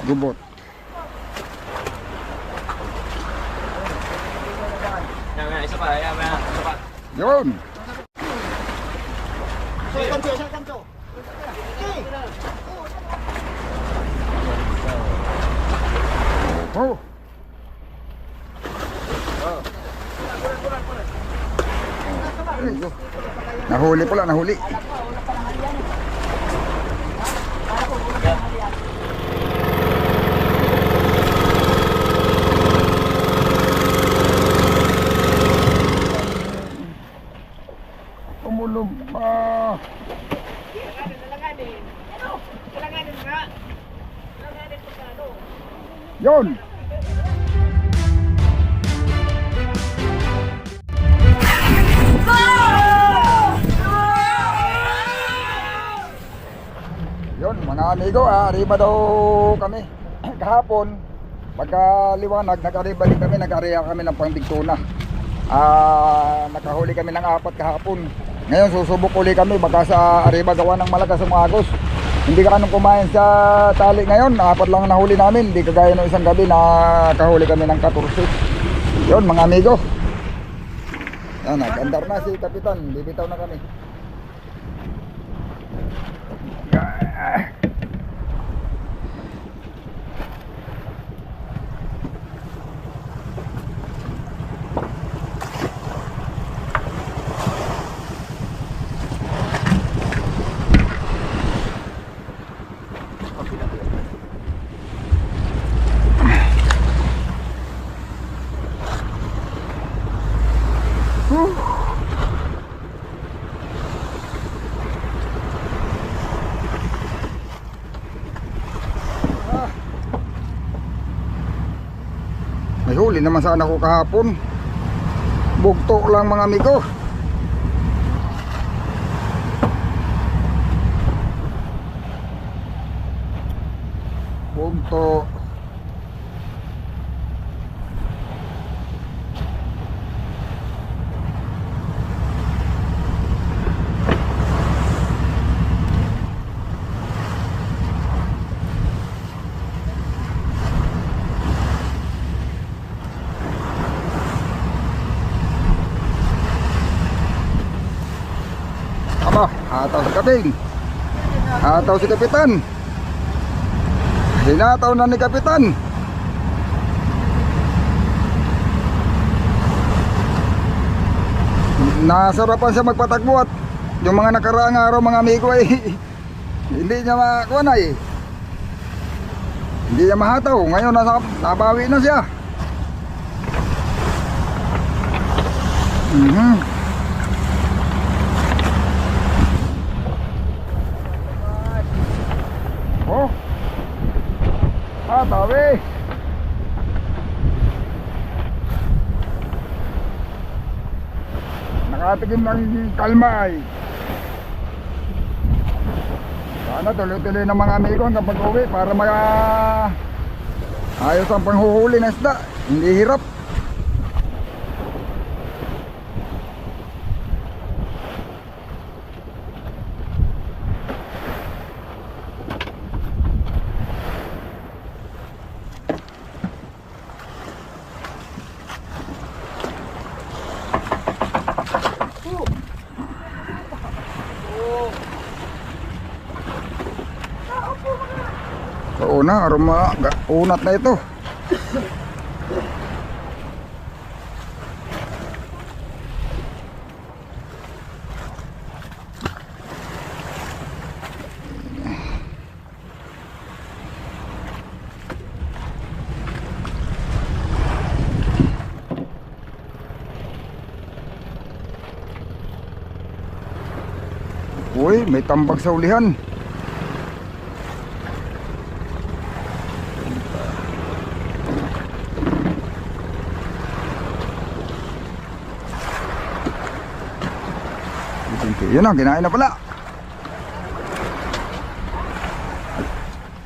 Gubot. Yan, isa pa, isa pa. Yun. Oh. Nahuli pala, nahuli. Umulog pa. Yun. Yun mga amigo, arriba daw kami kahapon. Pagka liwanag, nag-arriba din kami, nag-area kami ng pangbigtuna. Nakahuli kami ng 4 kahapon. Ngayon susubok uli kami, baka sa arriba gawa ng malakas ang agos. Hindi ka kanong kumain sa tali ngayon, 4 lang nahuli namin. Hindi kagaya ng isang gabi na kahuli kami ng 14. Yun mga amigo. Yan, nag-andar na si Kapitan, bibitaw na kami. May huli naman sana ako kahapon. Bugto lang mga amigo. Bugto. Ataw si Kaping. Ataw si Kapitan. Hinataw na ni Kapitan. Nasarapan siya magpatakbo at yung mga nakaraang araw mga amigo ay hindi niya makuha na eh. Hindi niya mahataw. Ngayon nabawi na siya. Oh, tawi. Nakatigim ng kalmay. Sana tuloy-tuloy ng mga amigo hanggang pag-uwi para ayos ang panghuhuli ng isda. Hindi hirap. Na aroma unat na ito. Uy, may tambak sa ulihan. Yun ang kinain na pala.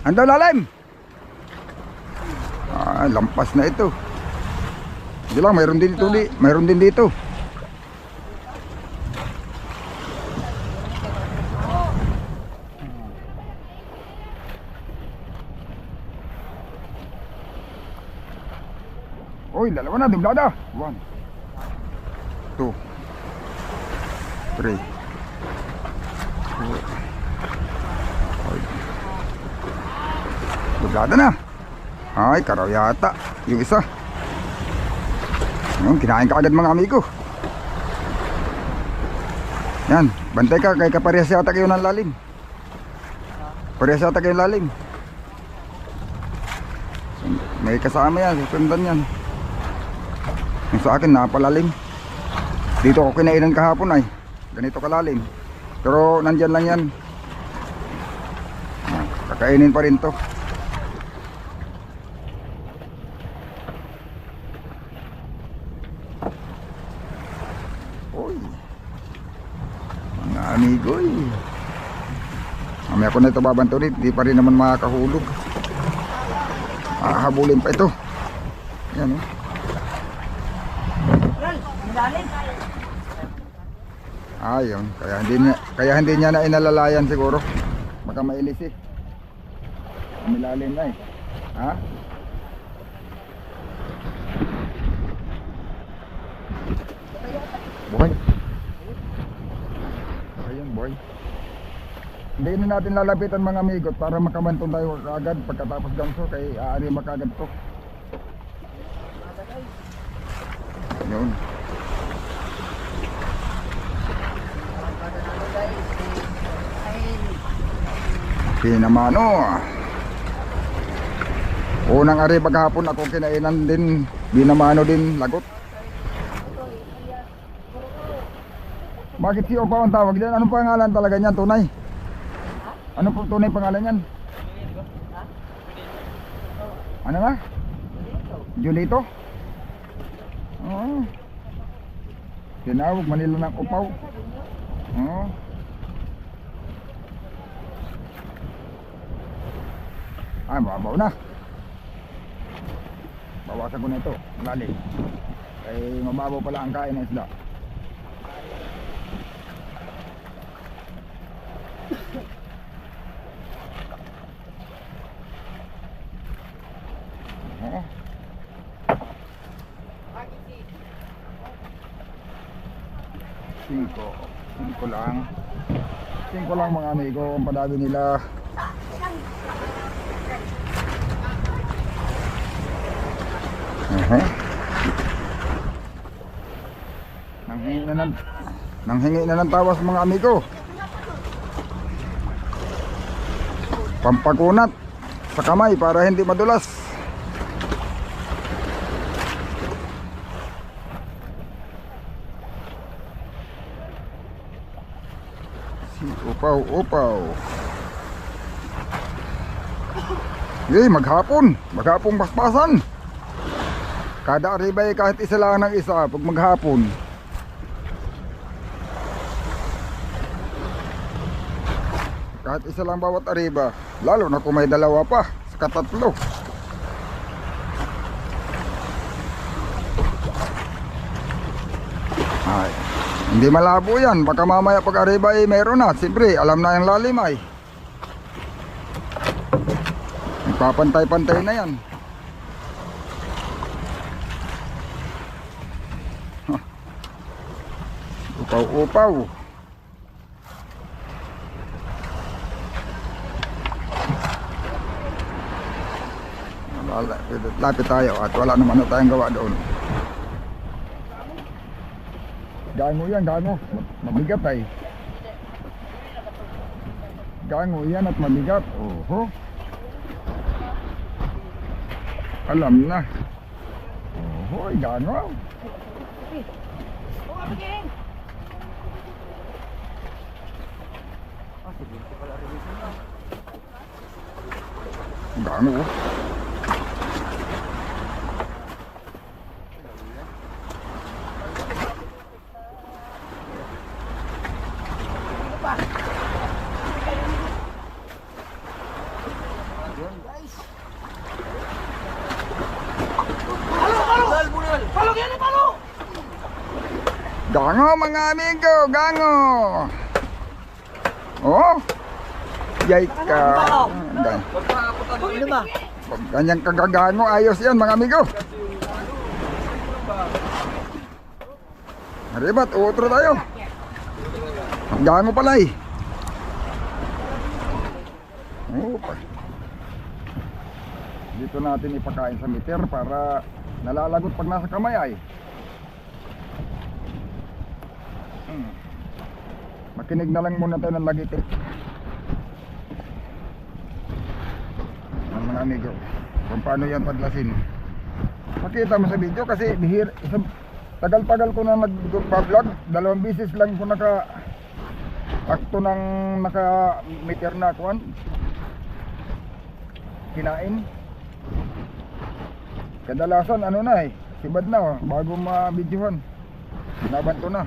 Ando lalim. Lampas na ito. Hindi lang, mayroon din dito. Mayroon din dito. Uy, dalawa na, dublada. 1, 2, 3, 4, 5. Dublada na. Ay, karaw yata. Yung isa. Yung kinain ka agad mga amigo. Yan, bantay ka kay kaparehas yata kayo ng lalim. Parehas yata kayo ng lalim. May kasama yan, susundan yan. Yung sa akin napalalim. Dito ako kinainan kahapon ay ganito kalalim. Pero nandyan lang yan. Kakainin pa rin to. Uy, mga amigo eh. Mamaya ko na ito babantunin. Di pa rin naman makakahulog. Habulin pa ito. Yan oh. Ayun, kaya hindi niya na inalalayan siguro. Baka mailis eh. Milalim na eh. Ha? Buhay. Ayun, boy. Hindi na natin lalapitan mga amigot para makamantong tayo agad pagkatapos ganso kay aari makagad to. Yun. Pinamano. Unang ari paghapon ako kinainan din, binamano din lagot. Bakit si Opa ang tawag diyan? Anong pangalan talaga niyan tunay? Ano po tunay pangalan niyan? Ano nga? Julito? Oo. Tinawag Manila ng upaw. Oo. Ay, mababaw na. Bawasan ko na ito. Lalim. Ay, mababaw pala ang kain ng isda. Oo. Cinco lang. 5 lang mga amigo ang padabi nila. Nanghingi na ng tawas mga amigo. Pampakunat sa kamay para hindi madulas. Si upaw. Maghapong paspasan. Kada aribay kahit isa lang ng isa pag maghapon. Kahit isa lang bawat ariba. Lalo na kung may dalawa pa sa katatlo. Ay, hindi malabo yan. Baka mamaya pag ariba ay meron na. Siyempre alam na yung lalim ay. Papantay-pantay na yan. Upaw. Lapit tayo at wala naman na tayong gawa doon. Gango yan, gango. Mabigat ay. Gango yan at mabigat. Oho. Alam na. Oho, gango. Gango. Gango mga amigo, gango. Oh. Yay ka. Ano ba? Ganyang kagagango, ayos yan mga amigo. Aribat, utro tayo. Gango pala eh. Opa. Dito natin ipakain sa meter para nalalagot pag nasa kamay ay. Makinig na lang muna tayo ng lagitik. Mga amigo, kung paano yan padlasin. Makita mo sa video kasi tagal-tagal ko na nag-vlog. 2 beses lang ko akto ng naka-meter na kuan. Kinain. Kadalasan ano na eh, sibad na oh, bago ma-videohan. Binaban ko na.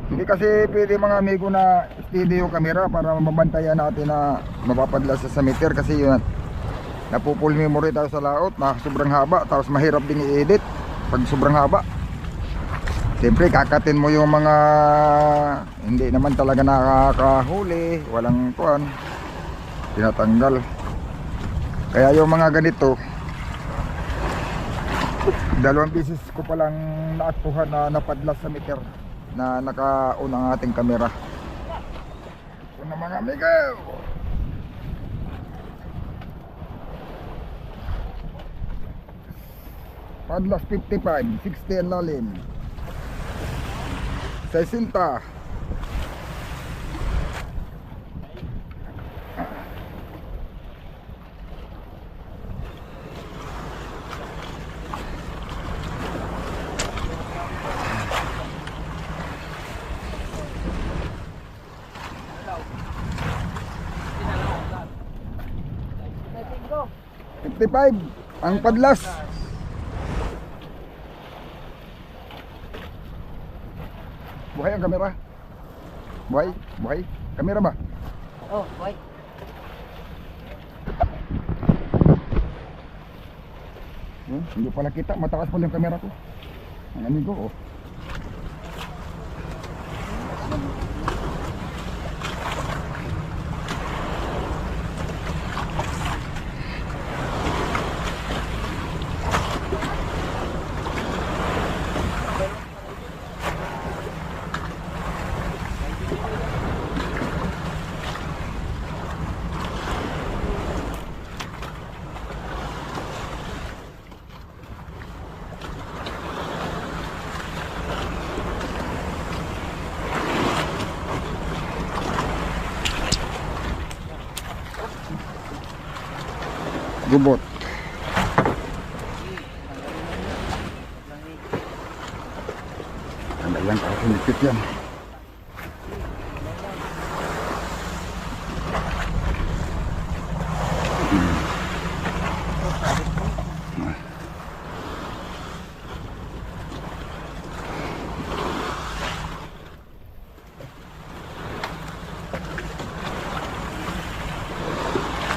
Hindi kasi pwede mga amigo na steady yung camera para mabantayan natin na mapapadlas sa meter kasi yun. Napupul memory tayo sa laot na sobrang haba, tapos mahirap din i-edit pag sobrang haba. Siyempre kakatin mo yung mga hindi naman talaga nakakahuli, walang kuan, tinatanggal. Kaya yung mga ganito 2 beses ko palang naaktuhan na napadlas sa meter na naka-on ang ating kamera. Ito na mga amigo, padlas 55, 60 ang lalim, 60. Ang padlas. Buhay ang kamera. Buhay. Kamera ba? Oh, boy. Hindi pala kita, mataas pala yung kamera ko. Ang amigo, oh. Gubot. Tanda yan, kalau sinipit yan.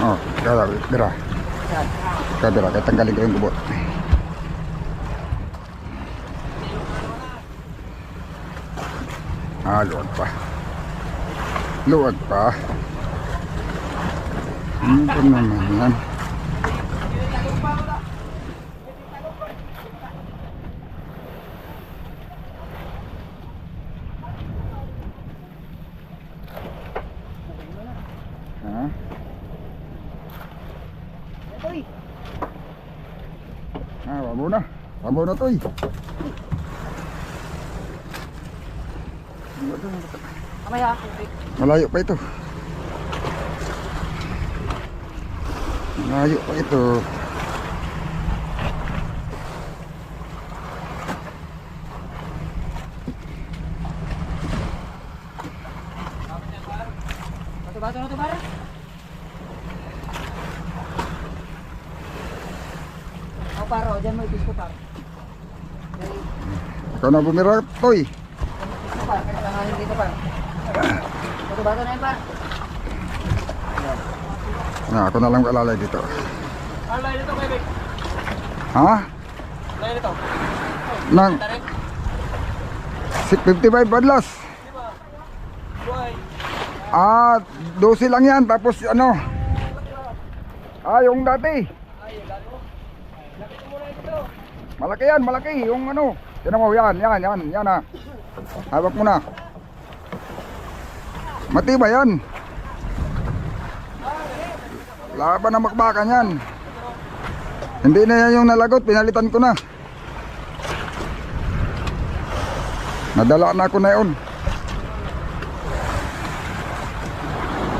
Oh, gerah. Kabira, kaya tanggalin ko yung gubot. Luwag pa. Luwag pa. Ano ba naman yan? Ha? Wabo na to eh. Kamaya. Malayo pa ito. Malayo pa ito. Bato na to, para. Oh, paro, dyan mo itis ko, paro. Ikaw na bumira, Toy. Ito, paro, kailanganin dito, paro. Bato na yun, paro. Ako na lang alalay dito. Alay nito kay Vic. Ha? Alay nito. Nang 55 badlas. Buhay. 12 lang yan, tapos ano? Yung dati. Malaki yan, malaki. Yung ano, Tinan mo, yan na. Hawak mo na. Matibay yan. Laban na makbakan yan. Hindi na yan yung nalagot, pinalitan ko na. Nadala na ako na yun.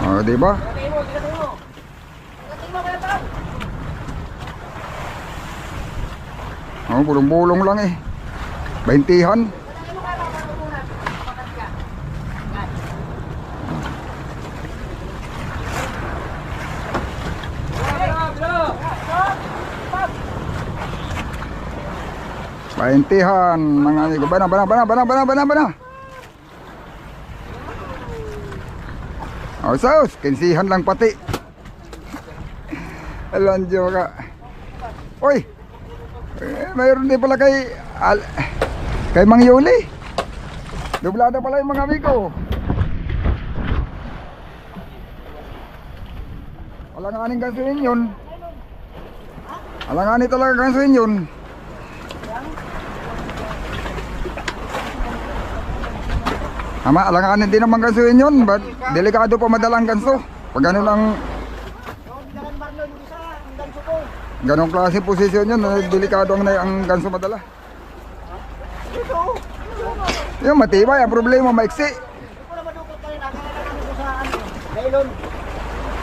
O, diba? O, bulong-bulong lang eh. 20-han. Paintihan mga amigo. Bana. Oh, saus, kinsihan lang pati. Alanjo ka. Oy. Mayroon din pala kay Mang Yuli. Dublada pala yung mga amigo. Alanganin gansuin yun. Alanganin talaga gansuin yun. Ama, alanganin din naman gansuin yun. Delikado pa madalang ganso. Pag ano lang ganong klase posisyon yun, delikado ang ganso madala. Yung matibay, ang problema maiksi.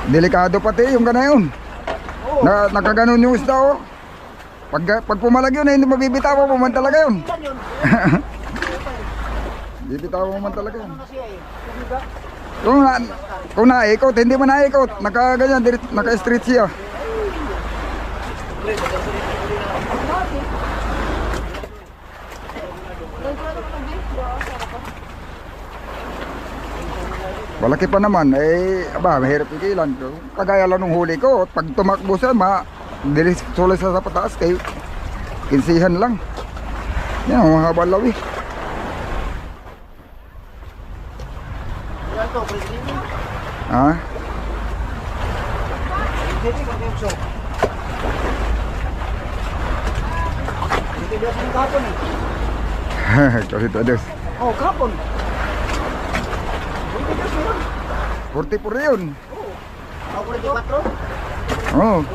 Delikado pati yung ganayon. Nakaganon yung isda oh. Pag pumalag yun, hindi mabibitaw mo man talaga yun. Bibitaw mo man talaga yun. Kung naikot, hindi mo naikot. Nakaganyan, naka-street siya. Malaki pa naman, mahirap ikilan. Kagaya lang nung huli ko, pag tumakbo siya, dilis sulit sa pataas, kay kinsihan lang. Yan, mahaba lawi. Ha? Kasi tadas. Oh, kapon. 40 por yun. Ako 44. Oh.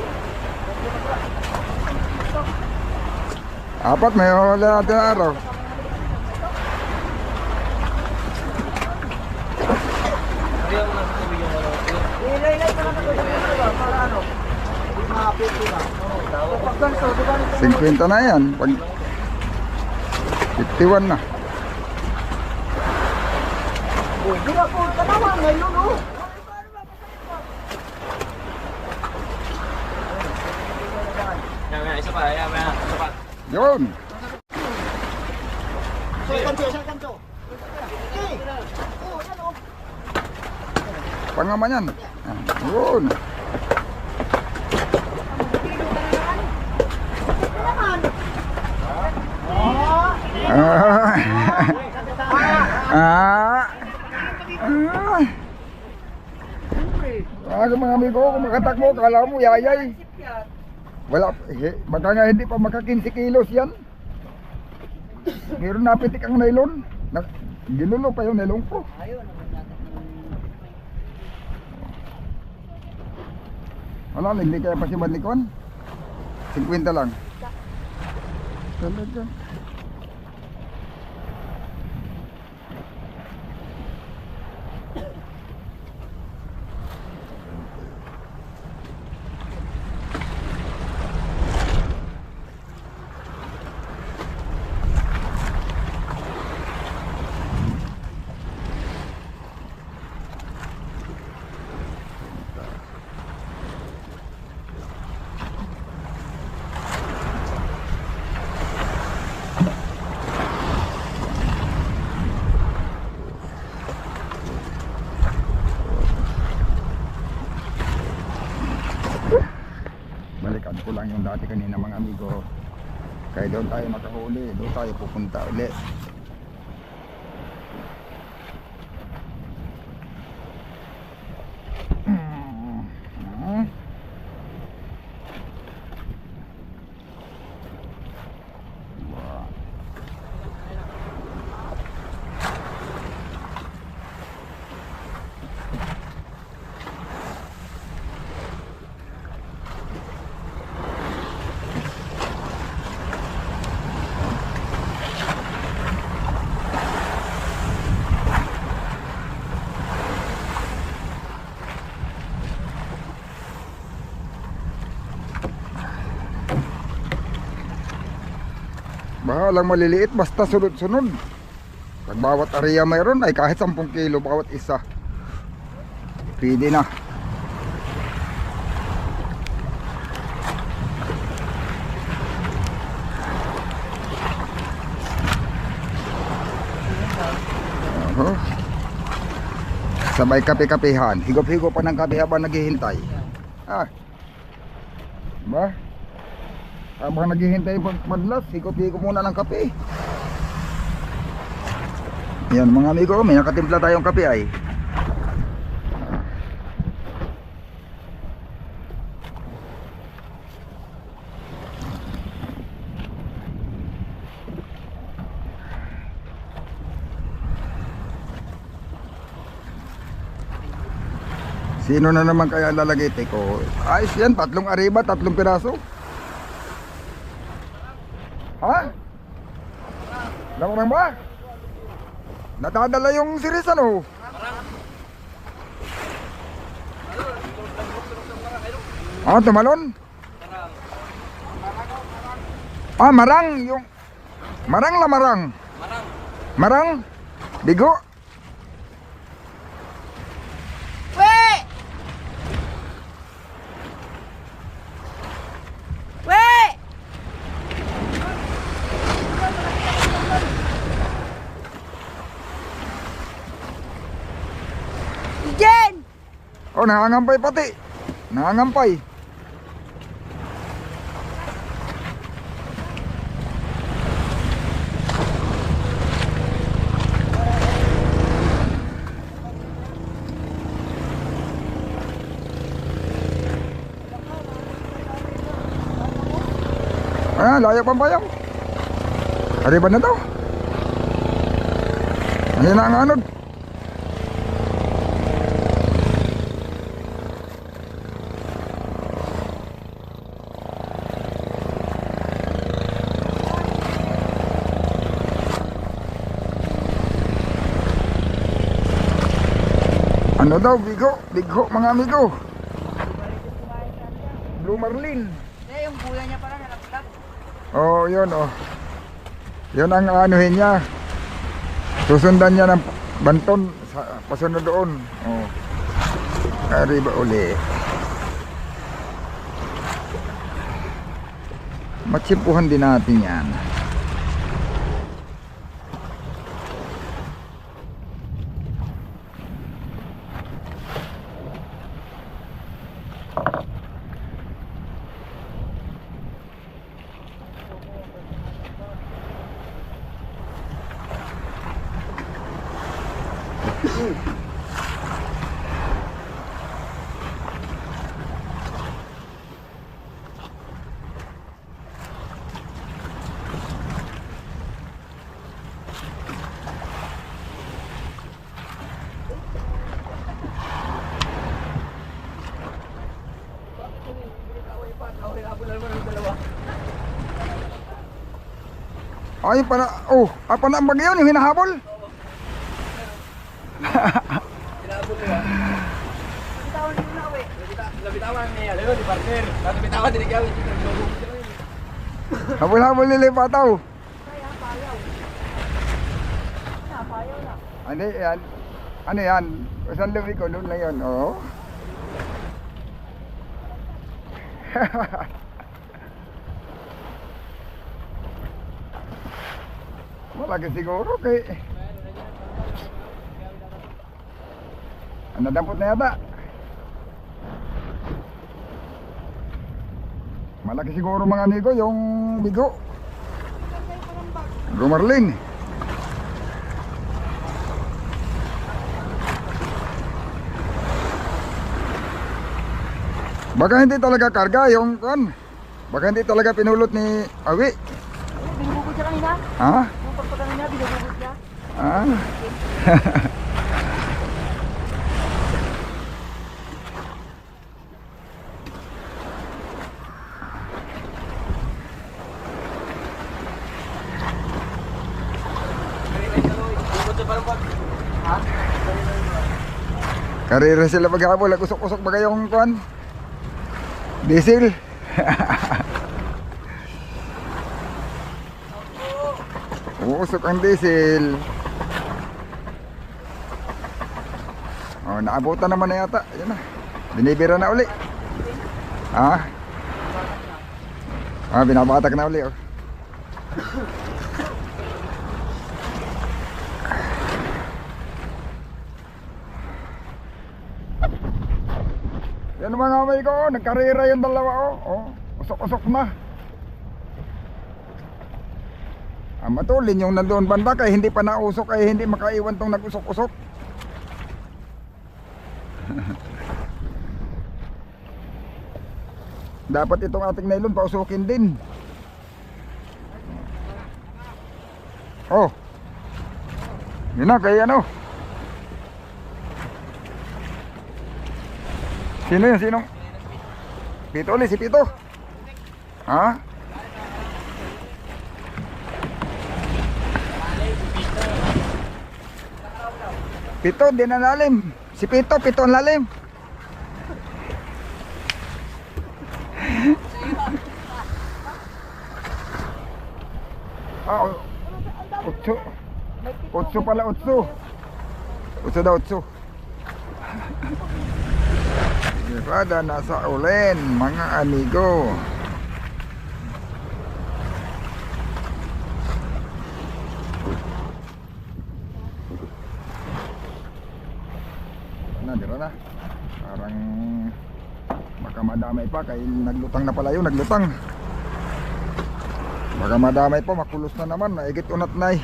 Apat may wala natin araw. Ilay-ilay ka lang ako para ano? Mapit diba? Pag ganso, diba? 50 na yan. Pag 51 na. Uy, di ba po tanawa ngayon oh? Isa pa. Yun. Sa kanto. Okay. Oh, yan oh. Pangaman yan. Yun. Mga amigo, kung makatakbo, kala mo yayay. Wala, baka nga hindi pa maka 15 kilos yan. Meron napitik ang nylon. Ginulo pa yung nylon ko. Wala, hindi kaya pa si Bandikon. 50 lang. Talaga. Balikan ko lang yung dati kanina mga amigo. Kaya doon tayo makahuli, doon tayo pupunta ulit. Bahalang maliliit basta sunod-sunod. Pag bawat area mayroon ay kahit 10 kilo bawat isa. Pwede na. Oh. Sabay kape-kapehan. Higop-higop pa ng kape habang naghihintay. Ah. Ba? Habang naghihintay madlas, higop-higop muna ng kape. Yan mga amigo, may nakatimpla tayong kape ay. Sino na naman kaya lalagay ko? Ayos yan, 3 ariba, 3 piraso. Ha? Lamarang ba? Nadadala yung series ano? Ah, tumalon? Ah, marang yung marang la marang. Marang. Bigo. Oh, nangangampay pati. Nangangampay. Ah, layak pang bayang. Ariban na daw. Ayan na ang anod. Ano daw, bigo? Bigho mga amigo. Blue Marlin. Eh, yung kuya niya pala nalaglag. Oh, yun oh. Yun ang anuhin niya. Susundan niya ng banton sa pasunod doon. Oh. Arriba uli. Matsimpuhan din natin yan. Ay, pana, oh, pana ang bagyo yung hinahabol. Hinabot ko yan. Bitawan niyo na, we. Labitawan niya. Lalo, di partner. Labitawan din ikaw. Habol-habol nila yung pataw. Kaya, payaw. Payaw na. Ano yan? Ano yan? Saan lubi ko? Doon lang yun, oh. Malaki siguro kay nadampot na yata. Malaki siguro mga amigo yung bigo. Rumarlin. Baka hindi talaga karga yung kan. Baka hindi talaga pinulot ni Awi. Binubugod siya kanina. Ha? Yung pagpagangan niya, binubugod niya. Ah. Karera sila maghapon, usok-usok ba kayong kuan? Diesel. Uusok ang diesel. Oh, naabutan naman na yata. Ayan na. Binibira na uli. Ha? Ah, binabatak na uli. Oh. Yan mga kamay ko. Oh. Nagkarera yung dalawa. Oh. Oh. Usok-usok na. Matulin yung nandoon banda kaya hindi pa nausok ay hindi makaiwan tong nag-usok-usok. Dapat itong ating nylon pausukin din. Oh. Yun na kaya ano. Sino yun? Sinong? Pito ulit si Pito. Ha? Pito, di na lalim. Si Pito, Pito ang lalim. Ah, utso. Utso pala, utso. Utso daw, utso. Birada nasa ulen, mga amigo. Dira na. Parang baka madamay pa kaya naglutang na pala yun, naglutang. Baka madamay pa, makulos na naman, naigit unat na eh.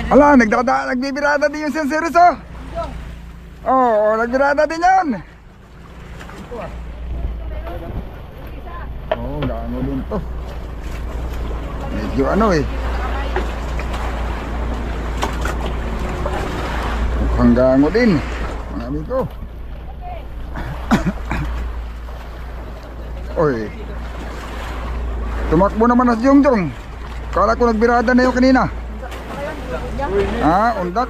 Ala, nagbibirada din yung senseris oh. Oo, nagbirada din yan. Oo, gaano din to. Medyo ano eh. Mukhang gaano din, mga amigo. Oy. Tumakbo naman na si Jongjong. Kala ko nagbirada na yung kanina. Ah, undak.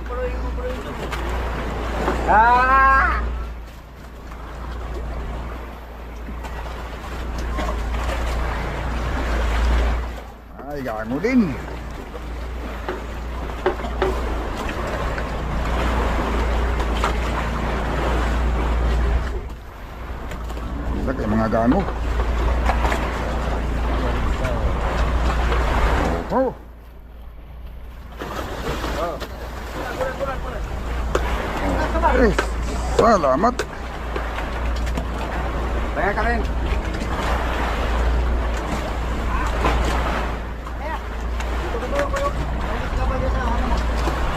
Ah! Ay, gaano din. Undak yung mga gaano. Oh. Eh, salamat. Kaya ka rin.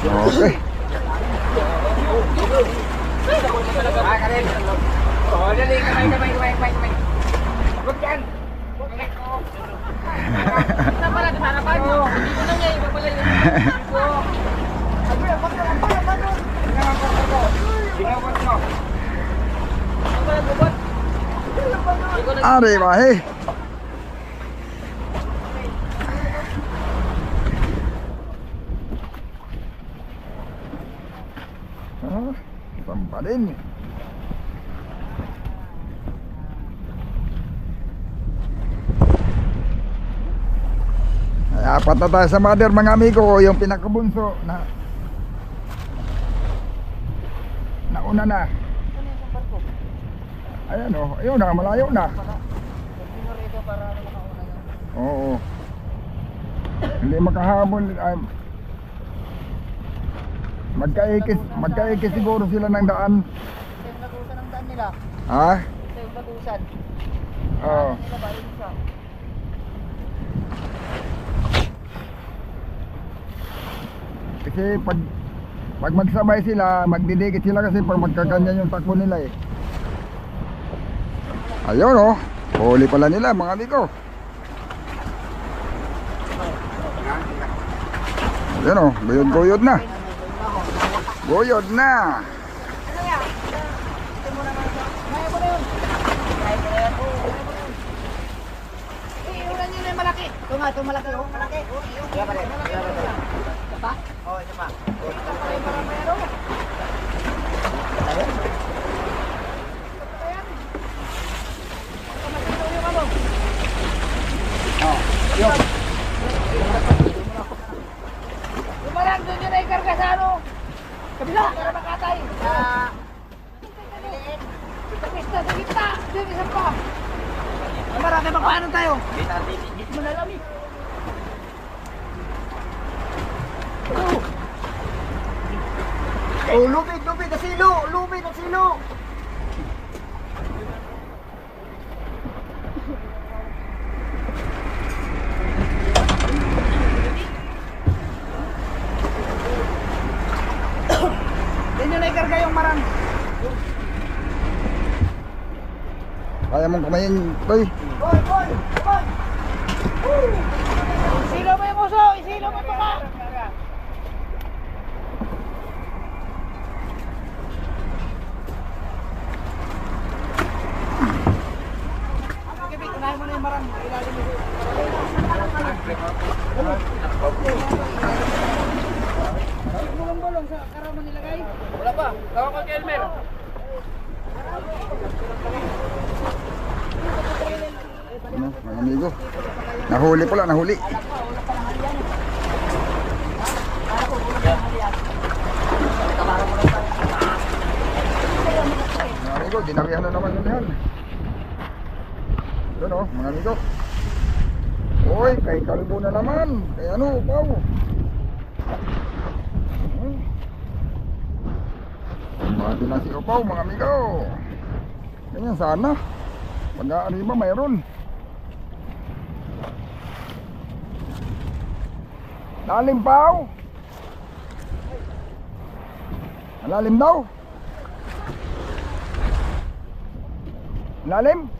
Okay. Kaya ka rin. Oh, dali, kamay. Huwag yan. Ito pala, sa harapan nyo. Hindi ko na niya, iba pala yun. Ari bahe. Ah, sampa din. Ay, apat na tayo sa mother mga amigo, yung pinakabunso na nauna na. Ayan o, ayun na, malayo na. Oo. Hindi makahabol. Magkaikis siguro sila ng daan. Ito yung batusan ng daan nila. Ha? Ito yung batusan. Oo. Nila ba yun siya? Kasi Pag magsabay sila, magdidikit sila kasi pag magkaganyan yung takbo nila eh. Ayun oh, huli pala nila mga amigo. Ayun oh, guyod-guyod na. Guyod na. Iulan nyo na yung malaki. Ito nga, ito malaki. Oh, malaki. Kaya pa rin. Ito pa? Oo, ito pa. Ito pa rin para meron. Ayun. Oh, yun. Lumarang doon yun ay karga sa ano? Kabila. Para makatay. Sa pista, sa gitna. Doon, isa pa. Marami pang paano tayo? Malalami. Oh, lupit, lupit, nasilo! Lupit, nasilo! Yan yun ay karga yung marang. Kaya mong kumain, boy. Boy, boy, boy! Isilo mo yung uso! Isilo mo ito ka! Unahin mo na yung marang. Ilalim mo. Bulong-bulong sa karaw mo nilagay. Wala pa. Tawag ko kay Elmer. Ano, mga amigo. Nahuli pala, nahuli. Mga amigo, dinarihan na naman yun yan. Doon oh, mga amigo. Uy, kay kalbo na naman. Kay ano, Pao. Mati na si Upaw, mga amigo. Ganyan sana. Pag-aariba mayroon. Lalim, Pao. Lalim daw. Lalim.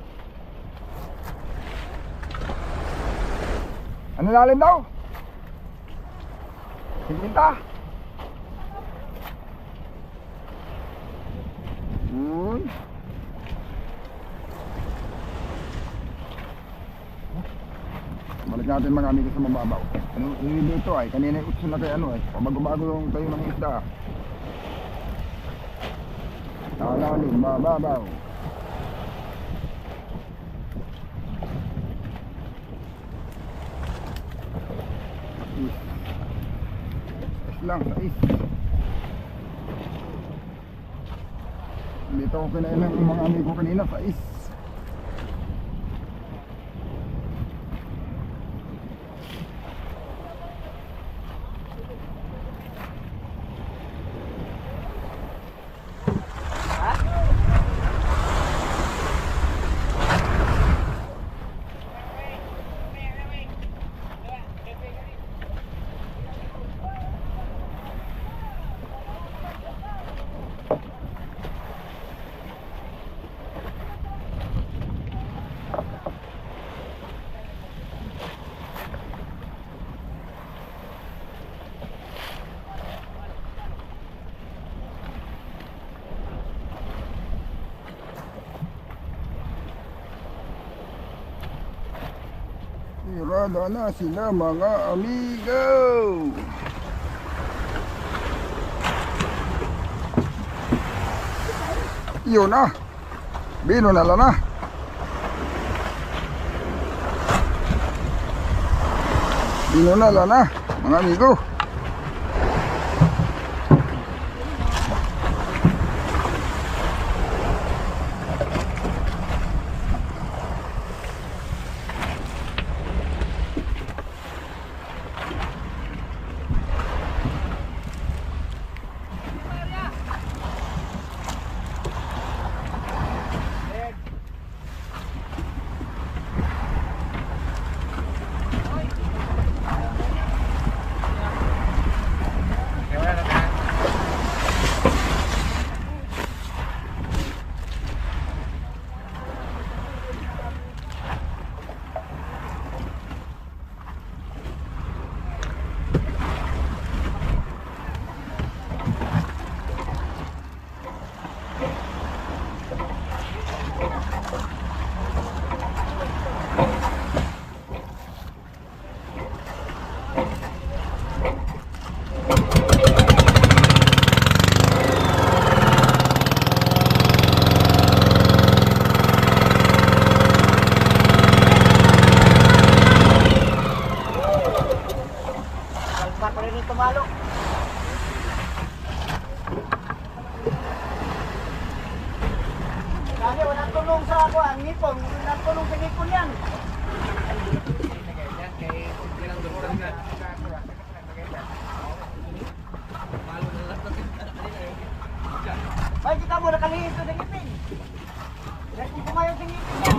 Ano lalim daw? Siminta. Uy. Balik natin mga amigo sa mababaw. Ano dito ay kanina utso na kay ano ay pabago-bago yung tayo ng isda. Lalim, mababaw. Lang sa is. Dito ako kinain ng mga amigo kanina sa is. Tirada na sila mga amigo. Yun na. Binunala na. Binunala na mga amigo. tumalo. Kasi walang tulong sa ako, ang ngipon. Walang tulong sa ngipon yan. Ay, kita mo nakalihis ko sa ngipin. Kaya kung kumayon sa ngipin yan.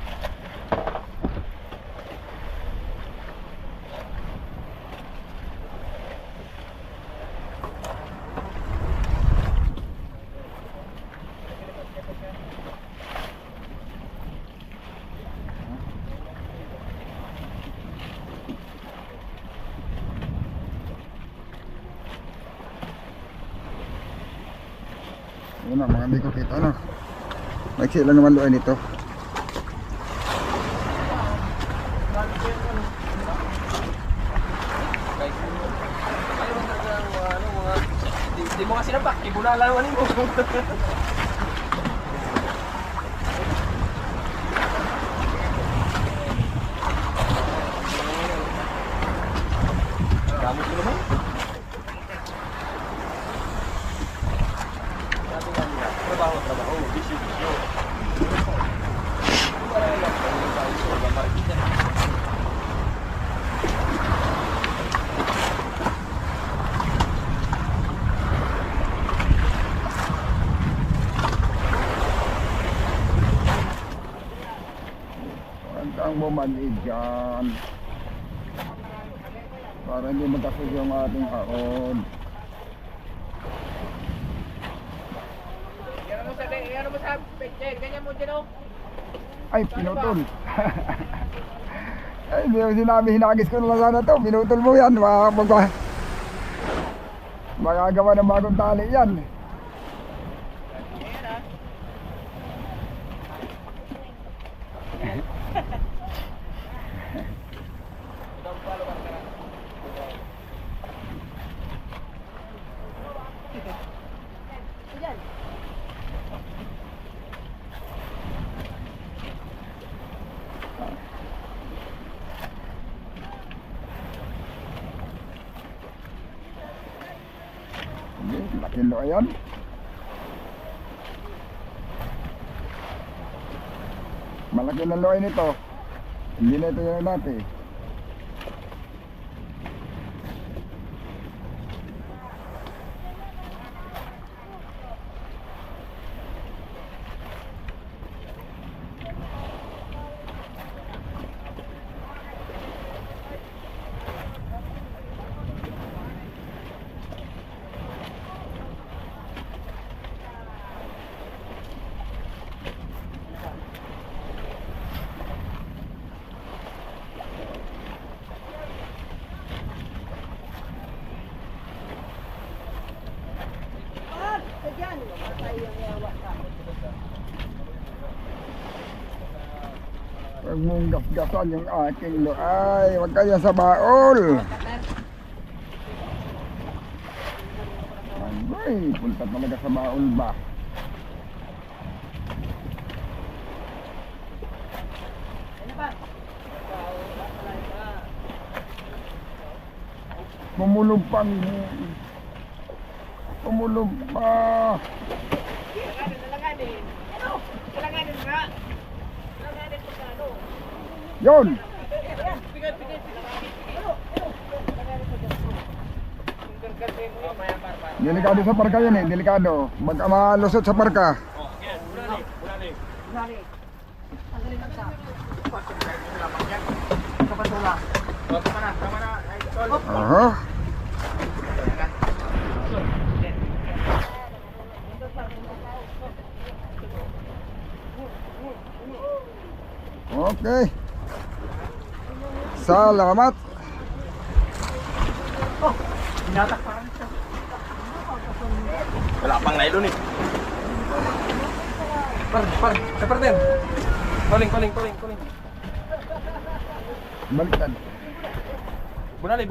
Yun na, mga hindi ko kita ano. Maiksi lang naman doon ito. Di mo kasi napak, ibunala naman mo. Gamit mo naman. Trabaho, bisyo. Ang bumalik dyan para hindi magkasog yung ating haon. Ano mo sa peche? Ganyan mo dyan, oh. Ay, pinutol. Ay, hindi mo sinabi, hinagis ko na lang sana to. Pinutol mo yan. Magagawa ng bagong tali yan. Laking lo yan. Malaki na loy nito. Hindi na ito yung dati. Huwag mong gasgasan yung aking loay. Huwag kayo sa baol. Ay, punta talaga sa baol ba? Pumulog pa. Pumulog pa. Yun. Delikado sa parka yan eh, delikado. Malusot sa parka. Aha. Okay. Salamat. Wala pang nylon eh. Partner. Calling. Baliktad. Bunali.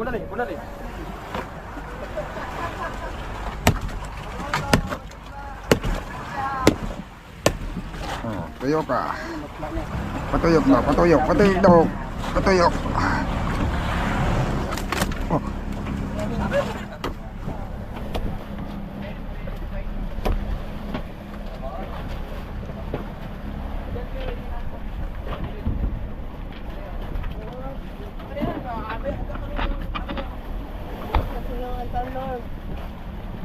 Oh, tuyok ka. Patuyok daw. Patuyok. Oh.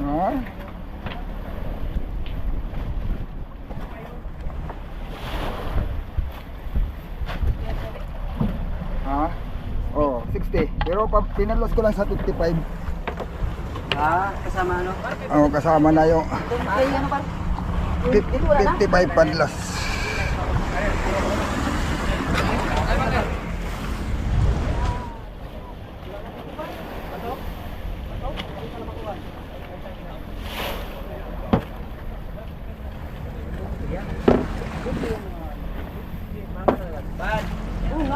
Ha? Ha? Oh, 60. Pero pinalos ko lang sa 55. Kasama ano? Oh, kasama na yung Ay, ano pa? 55 padlas.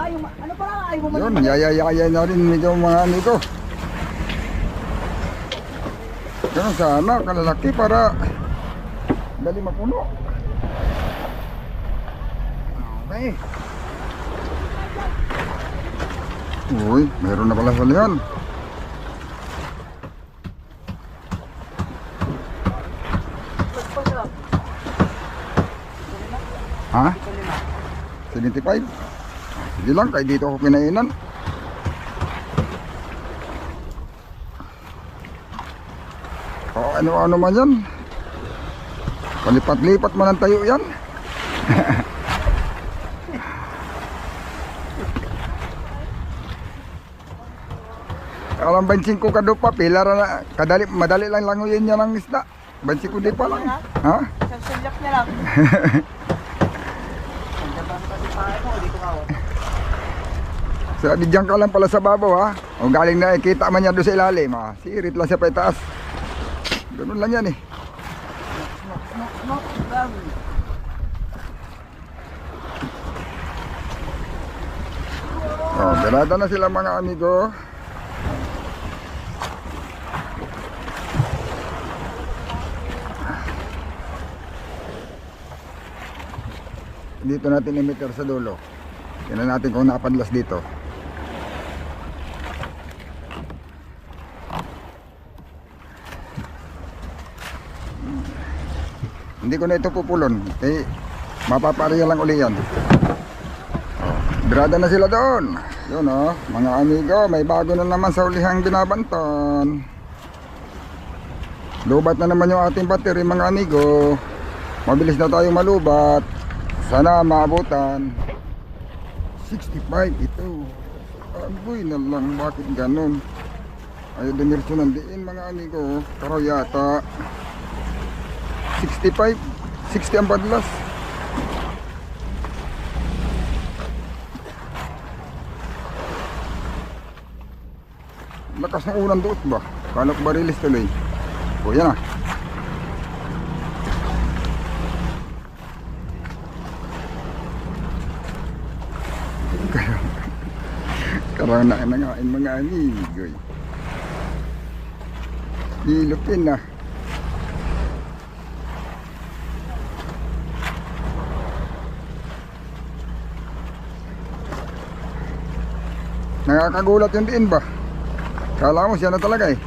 Ano pala? Ayaw mo Yun, yayayaya na rin medyo mga amigo. Ganun sana, kalalaki para dali mapuno. Okay. Uy, meron na pala salihan. Ha? 75? Sige lang, kahit dito ako kinainan. O ano-ano man yan. Palipat-lipat man ang tayo yan. Alam, 25 ka doon pa, pilar na, madali lang languyin niya ng isda. 25 di pa lang. Ha? Sasulyak niya lang. Sabi diyan ka lang pala sa babaw ha. O galing na ikita man niya doon sa ilalim ha. Sirit lang siya pa itaas. Ganun lang yan eh. Oh, berada na sila mga amigo. Dito natin i-meter sa dulo. Tingnan natin kung napadlas dito. Hindi ko na ito pupulon. Eh, mapapariya lang uli yan. Oh, birada na sila doon. Yun oh, mga amigo, may bago na naman sa ulihang binabanton. Lubat na naman yung ating battery mga amigo. Mabilis na tayong malubat. Sana maabutan. 65 ito. Agoy na lang, bakit ganun? Ayaw dumirsyo ng diin mga amigo. Karaw yata 65, 60 ang padlas. Lakas ng unang duot ba? Kala ko barilis tuloy. O yan ah. Karang na nangain mga amigo. Ilupin na. Nakakagulat yung diin ba? Kala mo siya na talaga eh.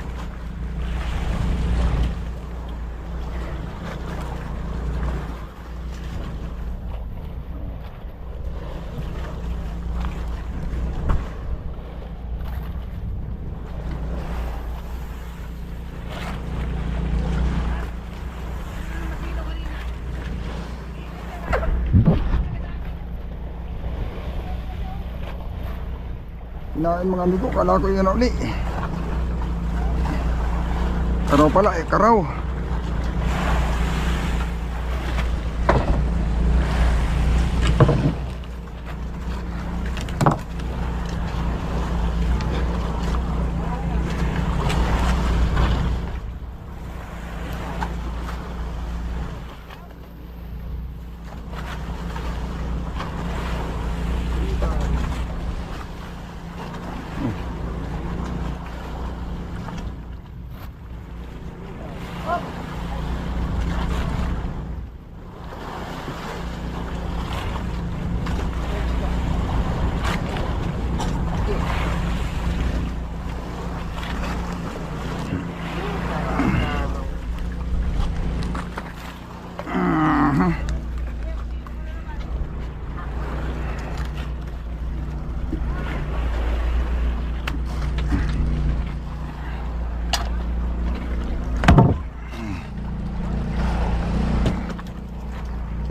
Kinain mga amigo, kala ko yun uli. Karaw pala eh, karaw.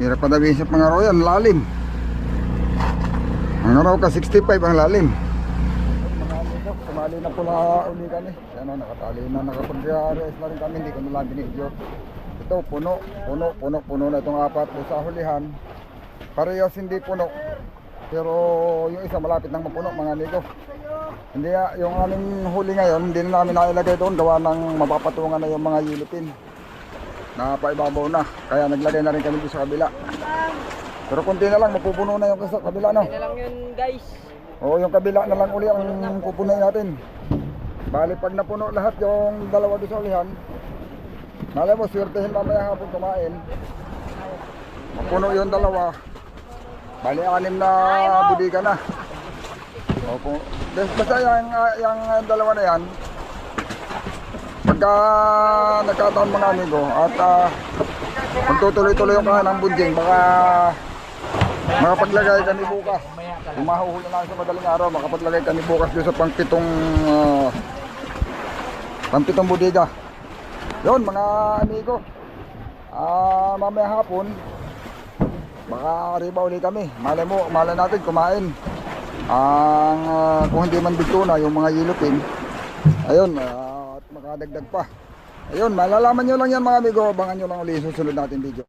Hirap pa dabihin sa mga raw yan, lalim. Ang raw ka 65 ang lalim. Mga amigo, sumali na po na uli kami. Ano, nakatali na, nakapag-rest na rin kami, hindi ko nalang binidyo. Ito, puno na itong apat sa hulihan. Parehas hindi puno. Pero yung isa malapit nang mapuno mga amigo. Hindi yung aming huli ngayon, hindi na namin nailagay doon. Gawa ng mapapatungan na yung mga yilipin. Napaibabaw na, kaya naglagay na rin kami doon sa kabila. Pero konti na lang, mapupuno na yung sa kabila, no? Kaya lang yun guys. Oo, yung kabila na lang uli ang pupunuin natin. Bali, pag napuno lahat yung dalawa doon sa ulihan, malay mo, swertehin mamaya hapon kumain. Mapuno yung dalawa. Bali, 6 na budiga na. Opo. Basta yung dalawa na yan, pagka nagkataon mga amigo at magtutuloy-tuloy yung kahan ng bunjing, baka makapaglagay kami bukas. Kung mahuhuli na sa madaling araw, makapaglagay kami bukas doon sa pangpitong budiga. Yun mga amigo, mamaya hapon baka arriba uli kami. Malay natin kumain ang kung hindi man dito na yung mga yellowfin. Ayun, at makadagdag pa. Ayun, malalaman nyo lang yan mga amigo. Abangan nyo lang uli susunod natin video.